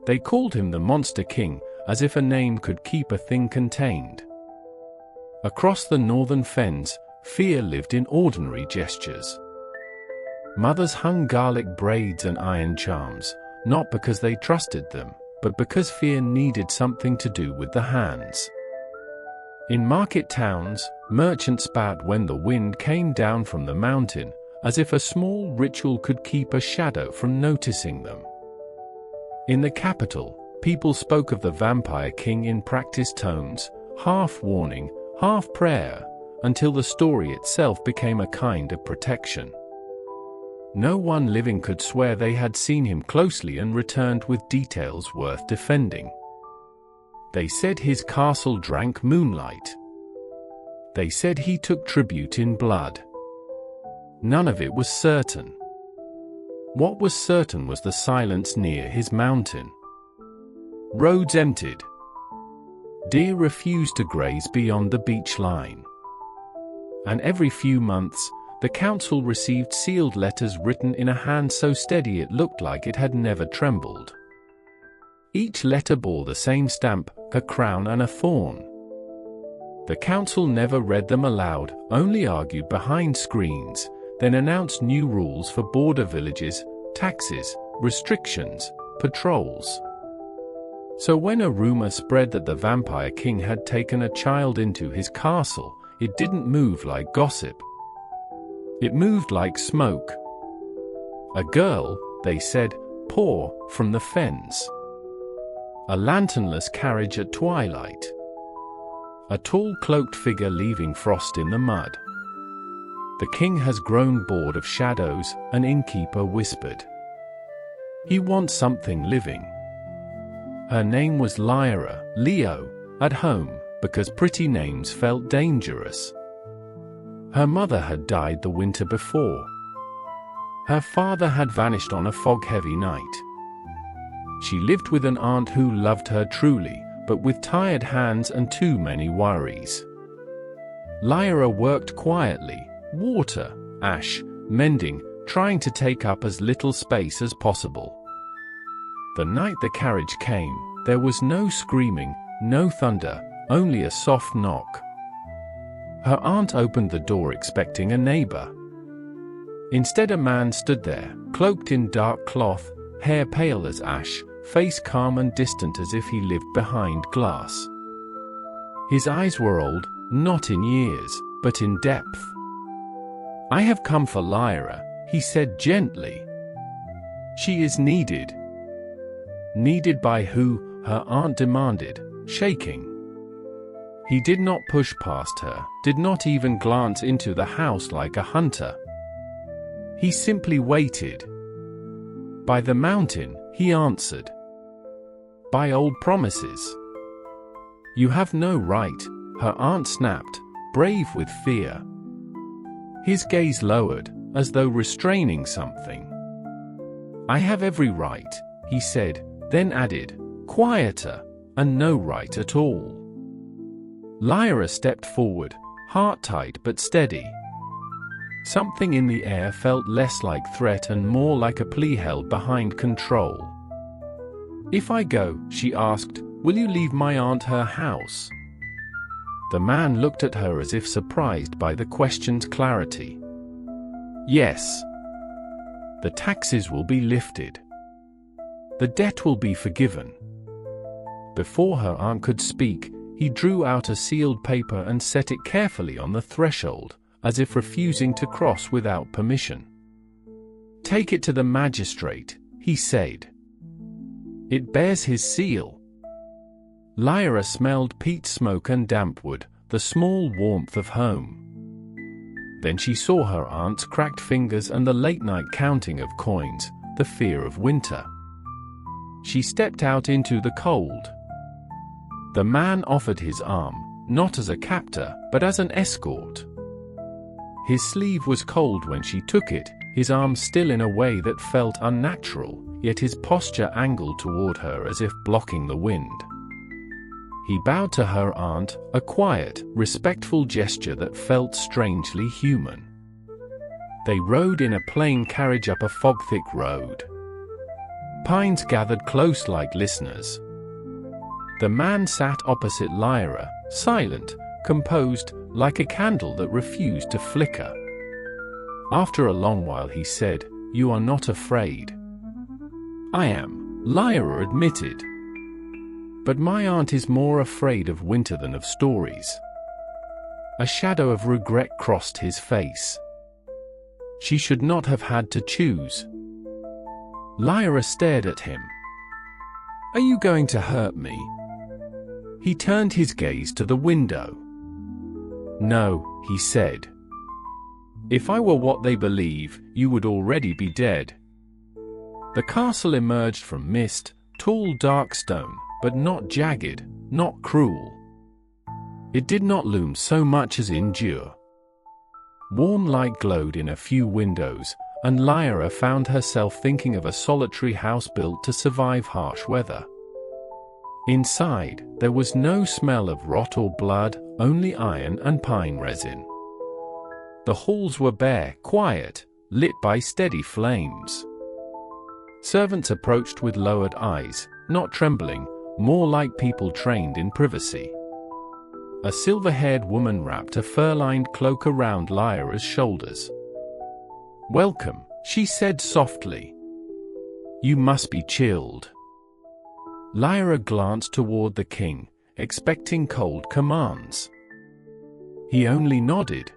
They called him the Monster King, as if a name could keep a thing contained. Across the northern fens, fear lived in ordinary gestures. Mothers hung garlic braids and iron charms, not because they trusted them, but because fear needed something to do with the hands. In market towns, merchants spat when the wind came down from the mountain, as if a small ritual could keep a shadow from noticing them. In the capital, people spoke of the Vampire King in practiced tones, half warning, half prayer, until the story itself became a kind of protection. No one living could swear they had seen him closely and returned with details worth defending. They said his castle drank moonlight. They said he took tribute in blood. None of it was certain. What was certain was the silence near his mountain. Roads emptied. Deer refused to graze beyond the beach line. And every few months, the council received sealed letters written in a hand so steady it looked like it had never trembled. Each letter bore the same stamp, a crown and a thorn. The council never read them aloud, only argued behind screens, then announced new rules for border villages, taxes, restrictions, patrols. So when a rumor spread that the Vampire King had taken a child into his castle, it didn't move like gossip. It moved like smoke. A girl, they said, poor, from the fens. A lanternless carriage at twilight. A tall cloaked figure leaving frost in the mud. The king has grown bored of shadows, an innkeeper whispered. He wants something living. Her name was Liora, Leo, at home, because pretty names felt dangerous. Her mother had died the winter before. Her father had vanished on a fog-heavy night. She lived with an aunt who loved her truly, but with tired hands and too many worries. Liora worked quietly, water, ash, mending, trying to take up as little space as possible. The night the carriage came, there was no screaming, no thunder, only a soft knock. Her aunt opened the door expecting a neighbor. Instead, a man stood there, cloaked in dark cloth, hair pale as ash, face calm and distant as if he lived behind glass. His eyes were old, not in years, but in depth. "I have come for Liora," he said gently. "She is needed." "Needed by who?" her aunt demanded, shaking. He did not push past her, did not even glance into the house like a hunter. He simply waited. "By the mountain," he answered. "By old promises." "You have no right," her aunt snapped, brave with fear. His gaze lowered, as though restraining something. "I have every right," he said, then added, quieter, "and no right at all." Liora stepped forward, heart tight but steady. Something in the air felt less like threat and more like a plea held behind control. "If I go," she asked, "will you leave my aunt her house?" The man looked at her as if surprised by the question's clarity. "Yes. The taxes will be lifted. The debt will be forgiven." Before her aunt could speak, he drew out a sealed paper and set it carefully on the threshold, as if refusing to cross without permission. "Take it to the magistrate," he said. "It bears his seal." Liora smelled peat smoke and damp wood, the small warmth of home. Then she saw her aunt's cracked fingers and the late-night counting of coins, the fear of winter. She stepped out into the cold. The man offered his arm, not as a captor, but as an escort. His sleeve was cold when she took it, his arm still in a way that felt unnatural, yet his posture angled toward her as if blocking the wind. He bowed to her aunt, a quiet, respectful gesture that felt strangely human. They rode in a plain carriage up a fog-thick road. pines gathered close like listeners. The man sat opposite Liora, silent, composed, like a candle that refused to flicker. After a long while he said, "You are not afraid." "I am," Liora admitted. "But my aunt is more afraid of winter than of stories." A shadow of regret crossed his face. She should not have had to choose. Liora stared at him. "Are you going to hurt me?" He turned his gaze to the window. "No," he said. "If I were what they believe, you would already be dead." The castle emerged from mist, tall dark stone, but not jagged, not cruel. It did not loom so much as endure. Warm light glowed in a few windows, and Liora found herself thinking of a solitary house built to survive harsh weather. Inside, there was no smell of rot or blood, only iron and pine resin. The halls were bare, quiet, lit by steady flames. Servants approached with lowered eyes, not trembling, more like people trained in privacy. A silver-haired woman wrapped a fur-lined cloak around Liora's shoulders. "Welcome," she said softly. "You must be chilled." Liora glanced toward the king, expecting cold commands. He only nodded.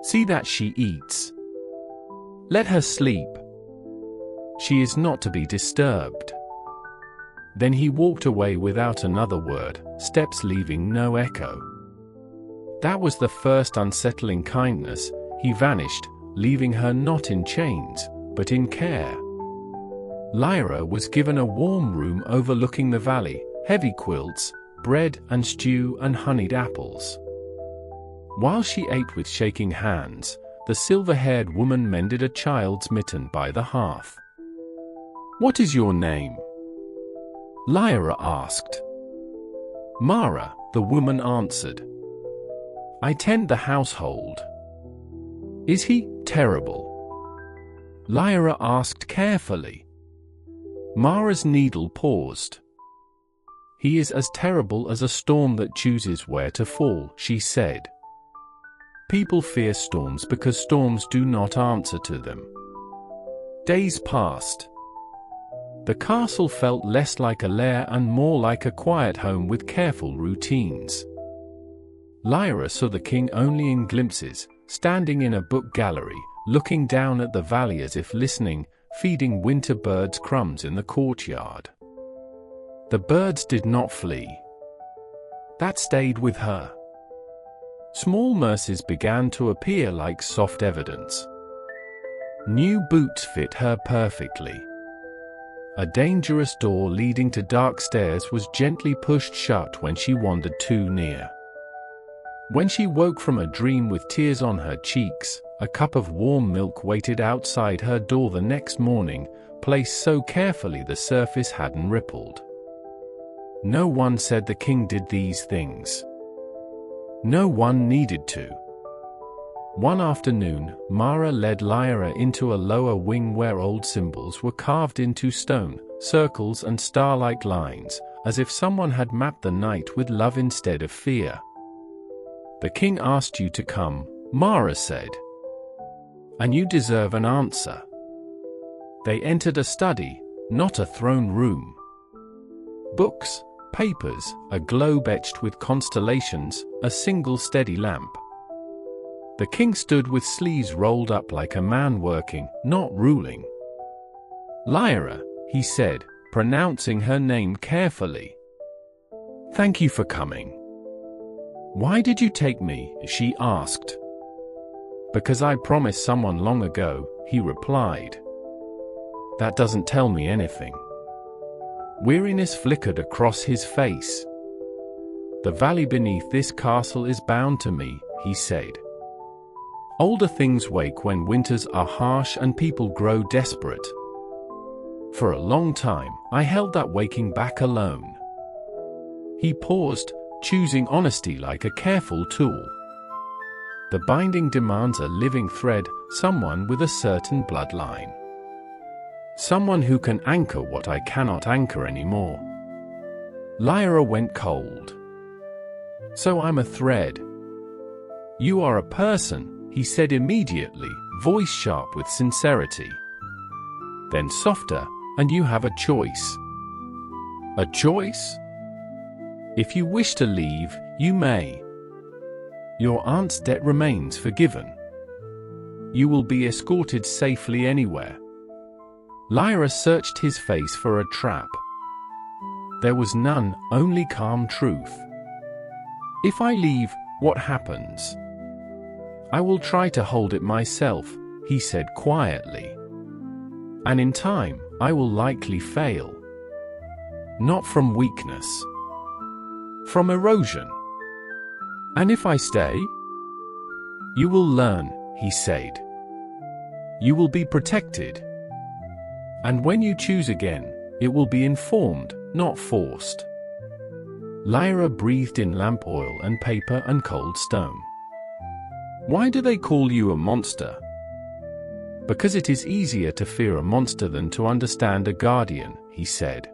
"See that she eats. Let her sleep. She is not to be disturbed." Then he walked away without another word, steps leaving no echo. That was the first unsettling kindness. He vanished, leaving her not in chains, but in care. Liora was given a warm room overlooking the valley, heavy quilts, bread and stew and honeyed apples. While she ate with shaking hands, the silver-haired woman mended a child's mitten by the hearth. "What is your name?" Liora asked. "Mara," the woman answered. "I tend the household." "Is he terrible?" Liora asked carefully. Mara's needle paused. "He is as terrible as a storm that chooses where to fall," she said. "People fear storms because storms do not answer to them." Days passed. The castle felt less like a lair and more like a quiet home with careful routines. Liora saw the king only in glimpses, standing in a book gallery, looking down at the valley as if listening, feeding winter birds crumbs in the courtyard. The birds did not flee. That stayed with her. Small mercies began to appear like soft evidence. New boots fit her perfectly. A dangerous door leading to dark stairs was gently pushed shut when she wandered too near. When she woke from a dream with tears on her cheeks, a cup of warm milk waited outside her door the next morning, placed so carefully the surface hadn't rippled. No one said the king did these things. No one needed to. One afternoon, Mara led Liora into a lower wing where old symbols were carved into stone, circles and star-like lines, as if someone had mapped the night with love instead of fear. "The king asked you to come," Mara said. "And you deserve an answer." They entered a study, not a throne room. Books, papers, a globe etched with constellations, a single steady lamp. The king stood with sleeves rolled up like a man working, not ruling. "Liora," he said, pronouncing her name carefully. "Thank you for coming." "Why did you take me?" she asked. "Because I promised someone long ago," he replied. "That doesn't tell me anything." Weariness flickered across his face. "The valley beneath this castle is bound to me," he said. "Older things wake when winters are harsh and people grow desperate. For a long time, I held that waking back alone." He paused, choosing honesty like a careful tool. The binding demands a living thread, someone with a certain bloodline. Someone who can anchor what I cannot anchor anymore. Liora went cold. So I'm a thread. You are a person, he said immediately, voice sharp with sincerity. Then softer, and you have a choice. A choice? If you wish to leave, you may. Your aunt's debt remains forgiven. You will be escorted safely anywhere. Liora searched his face for a trap. There was none, only calm truth. If I leave, what happens? I will try to hold it myself, he said quietly. And in time, I will likely fail. Not from weakness. From erosion. And if I stay? You will learn, he said. You will be protected. And when you choose again, it will be informed, not forced. Liora breathed in lamp oil and paper and cold stone. Why do they call you a monster? Because it is easier to fear a monster than to understand a guardian, he said.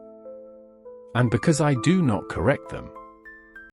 And because I do not correct them.